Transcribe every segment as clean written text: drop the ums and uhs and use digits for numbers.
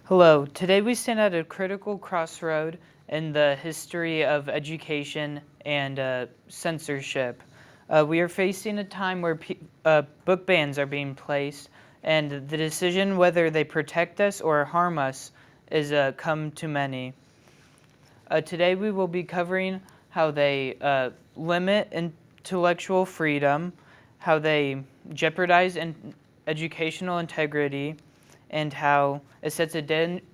Hello, today we stand at a critical crossroad in the history of education and censorship. We are facing a time where book bans are being placed, and the decision whether they protect us or harm us is come to many. Today we will be covering how they limit intellectual freedom, how they jeopardize educational integrity, and how it sets a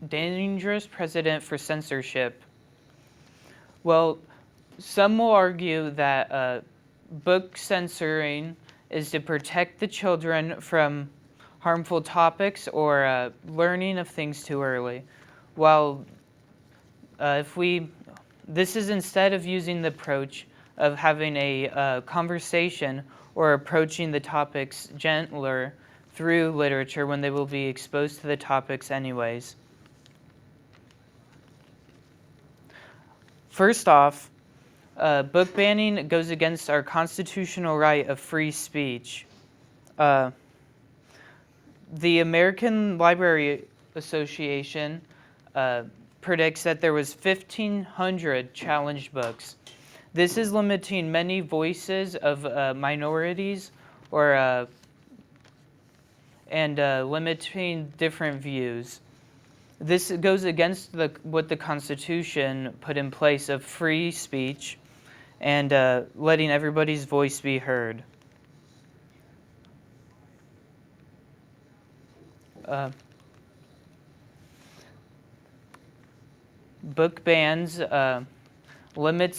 dangerous precedent for censorship. Well, some will argue that book censoring is to protect the children from harmful topics or learning of things too early. While this is instead of using the approach of having a conversation or approaching the topics gentler through literature when they will be exposed to the topics anyways. First off, book banning goes against our constitutional right of free speech. The American Library Association predicts that there was 1,500 challenged books. This is limiting many voices of minorities and limiting different views. This goes against what the Constitution put in place of free speech and letting everybody's voice be heard. Book bans limits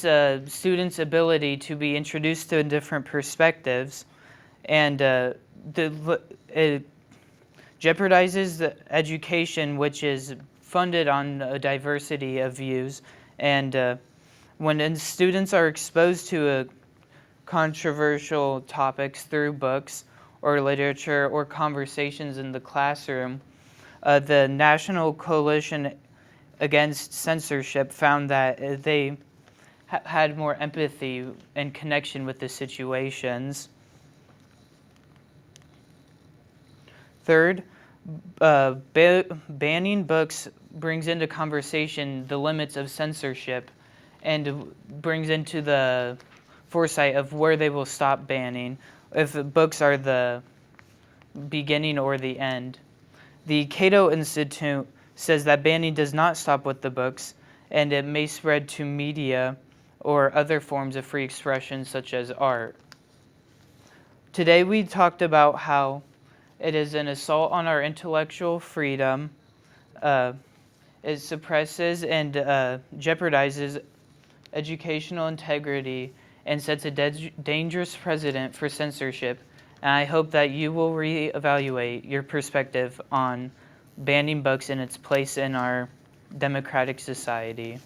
students' ability to be introduced to different perspectives, and it jeopardizes the education, which is funded on a diversity of views. And when students are exposed to controversial topics through books or literature or conversations in the classroom, the National Coalition Against Censorship found that they had more empathy and connection with the situations. Third, banning books brings into conversation the limits of censorship and brings into the foresight of where they will stop banning, if books are the beginning or the end. The Cato Institute says that banning does not stop with the books, and it may spread to media or other forms of free expression such as art. Today we talked about how it is an assault on our intellectual freedom. It suppresses and jeopardizes educational integrity and sets a dangerous precedent for censorship. And I hope that you will reevaluate your perspective on banning books and its place in our democratic society.